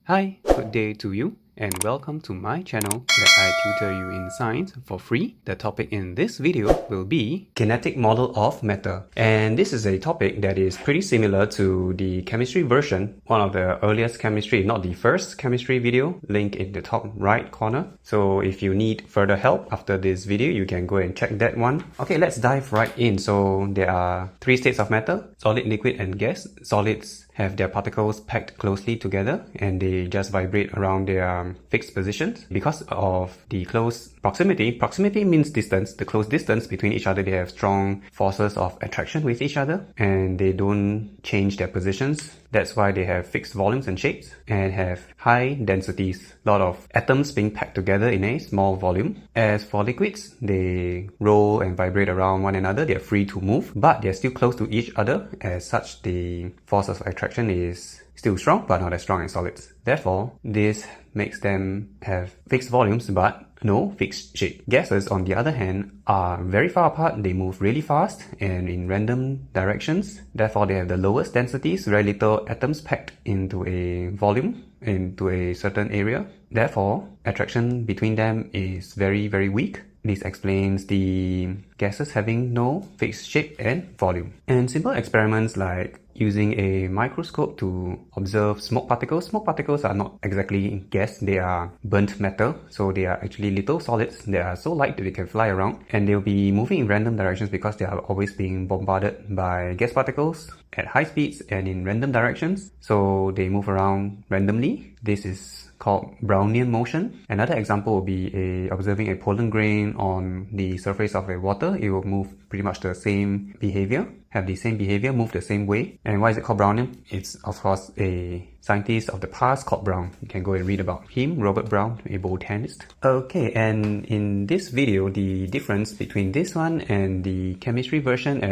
Hi, good day to you and welcome to my channel where I tutor you in science for free. The topic in this video will be kinetic model of matter. And this is a topic that is pretty similar to the chemistry version, one of the earliest chemistry, if not the first chemistry video, link in the top right corner. So if you need further help after this video, you can go and check that one. Okay, let's dive right in. So there are three states of matter: solid, liquid, and gas. Solids have their particles packed closely together and they just vibrate around their fixed positions. Because of the close proximity means distance, the close distance between each other, they have strong forces of attraction with each other and they don't change their positions. That's why they have fixed volumes and shapes and have high densities, a lot of atoms being packed together in a small volume. As for liquids, they roll and vibrate around one another, they're free to move, but they're still close to each other. As such, the force of attraction is still strong, but not as strong as solids. Therefore, this makes them have fixed volumes, but no fixed shape. Gases, on the other hand, are very far apart. They move really fast and in random directions. Therefore, they have the lowest densities, very little atoms packed into a volume, into a certain area. Therefore, attraction between them is very, very weak. This explains the gases having no fixed shape and volume. And simple experiments like using a microscope to observe smoke particles. Smoke particles are not exactly gas, they are burnt matter. So they are actually little solids that are so light that they can fly around. And they'll be moving in random directions because they are always being bombarded by gas particles at high speeds and in random directions. So they move around randomly. This is called Brownian motion. Another example would be observing a pollen grain on the surface of a water. It will move pretty much the same behavior, have the same behavior, move the same way. And why is it called Brownian? It's of course a scientist of the past called Brown. You can go and read about him, Robert Brown, a botanist. Okay, and in this video, the difference between this one and the chemistry version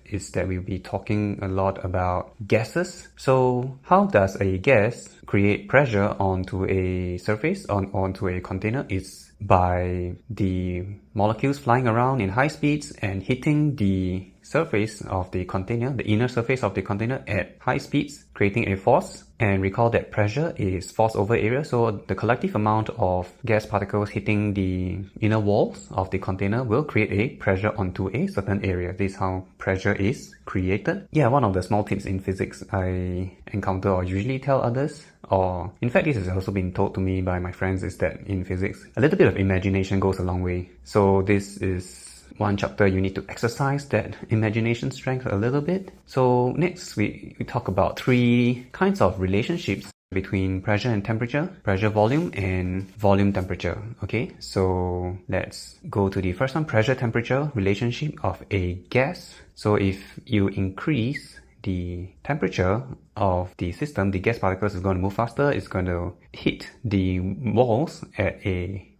is that we'll be talking a lot about gases. So how does a gas create pressure onto a surface, onto a container? It's by the molecules flying around in high speeds and hitting the surface of the container, the inner surface of the container at high speeds, creating a force. And recall that pressure is force over area, so the collective amount of gas particles hitting the inner walls of the container will create a pressure onto a certain area. This is how pressure is created. Yeah, one of the small tips in physics I encounter or usually tell others, or in fact this has also been told to me by my friends, is that in physics, a little bit of imagination goes a long way. So this is one chapter you need to exercise that imagination strength a little bit. So next we talk about three kinds of relationships between pressure and temperature, pressure volume, and volume temperature. Okay, so let's go to the first one, pressure temperature relationship of a gas. So if you increase the temperature of the system, the gas particles is going to move faster, it's going to hit the walls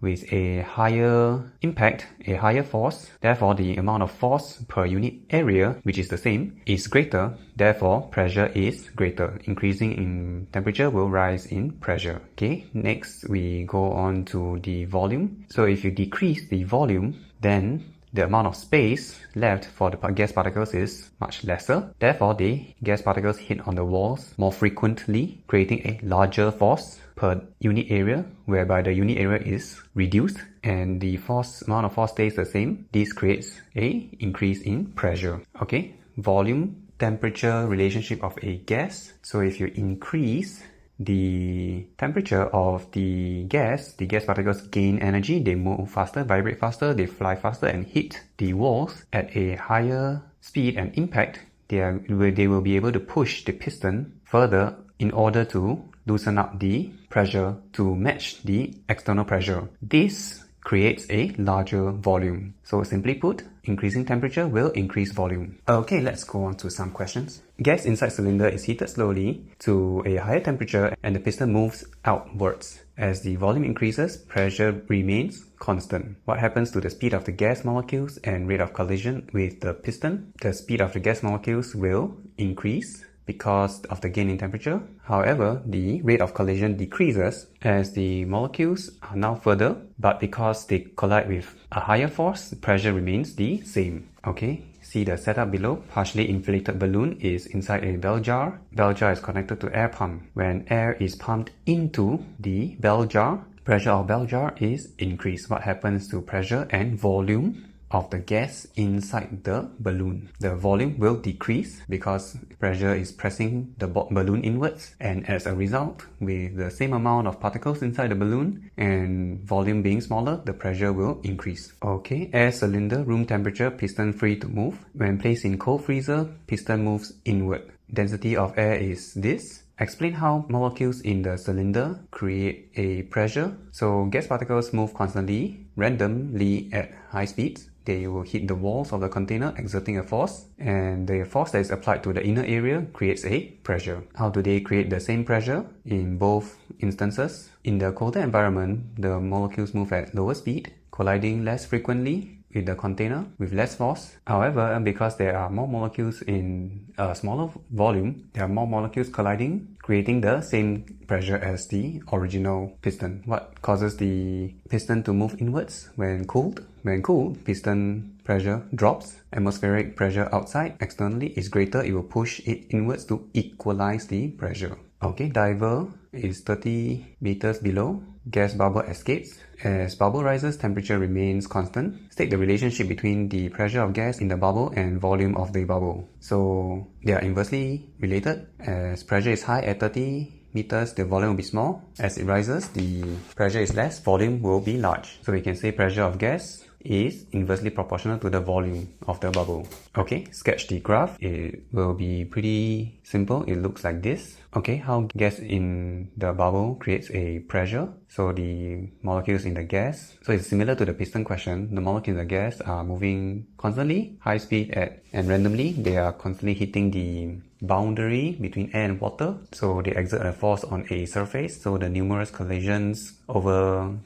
with a higher impact, a higher force. Therefore, the amount of force per unit area, which is the same, is greater. Therefore, pressure is greater. Increasing in temperature will rise in pressure. Okay, next we go on to the volume. So if you decrease the volume, then the amount of space left for the gas particles is much lesser. Therefore, the gas particles hit on the walls more frequently, creating a larger force per unit area, whereby the unit area is reduced and the amount of force stays the same. This creates an increase in pressure. Okay, volume temperature relationship of a gas. So if you increase the temperature of the gas particles gain energy, they move faster, vibrate faster, they fly faster and hit the walls at a higher speed and impact. They will be able to push the piston further in order to loosen up the pressure to match the external pressure. This creates a larger volume. So simply put, increasing temperature will increase volume. Okay, let's go on to some questions. Gas inside cylinder is heated slowly to a higher temperature and the piston moves outwards. As the volume increases, pressure remains constant. What happens to the speed of the gas molecules and rate of collision with the piston? The speed of the gas molecules will increase because of the gain in temperature. However, the rate of collision decreases as the molecules are now further, but because they collide with a higher force, the pressure remains the same. Okay, See the setup below. Partially inflated balloon is inside a bell jar. Bell jar is connected to air pump. When air is pumped into the bell jar, pressure of bell jar is increased. What happens to pressure and volume of the gas inside the balloon? The volume will decrease because pressure is pressing the balloon inwards, and as a result, with the same amount of particles inside the balloon and volume being smaller, the pressure will increase. Okay, air cylinder, room temperature, piston free to move. When placed in cold freezer, piston moves inward. Density of air is this. Explain how molecules in the cylinder create a pressure. So gas particles move constantly, randomly at high speeds. They will hit the walls of the container, exerting a force, and the force that is applied to the inner area creates a pressure. How do they create the same pressure? In both instances, in the colder environment, the molecules move at lower speed, colliding less frequently with the container with less force. However, because there are more molecules in a smaller volume, there are more molecules colliding, creating the same pressure as the original piston. What causes the piston to move inwards when cooled? When cooled, piston pressure drops. Atmospheric pressure outside externally is greater. It will push it inwards to equalize the pressure. Okay, diver is 30 meters below. Gas bubble escapes. As bubble rises, temperature remains constant. State the relationship between the pressure of gas in the bubble and volume of the bubble. So they are inversely related. As pressure is high at 30 meters, the volume will be small. As it rises, the pressure is less, volume will be large. So we can say pressure of gas is inversely proportional to the volume of the bubble. Okay, sketch the graph. It will be pretty simple. It looks like this. Okay, how gas in the bubble creates a pressure. So the molecules in the gas, so it's similar to the piston question. The molecules in the gas are moving constantly, high speed and randomly. They are constantly hitting the boundary between air and water. So they exert a force on a surface. So the numerous collisions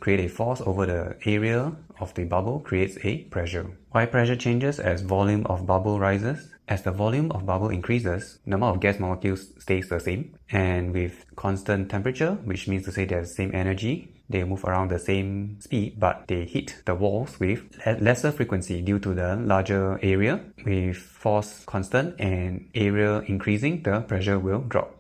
create a force over the area of the bubble, creates a pressure. Why pressure changes as volume of bubble rises? As the volume of bubble increases, the number of gas molecules stays the same, and with constant temperature, which means to say they have the same energy, they move around the same speed, but they hit the walls with lesser frequency due to the larger area. With force constant and area increasing, the pressure will drop.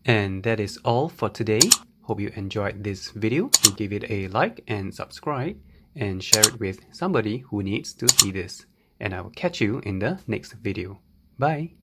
And that is all for today. Hope you enjoyed this video. Do give it a like and subscribe, and share it with somebody who needs to see this. And I will catch you in the next video. Bye!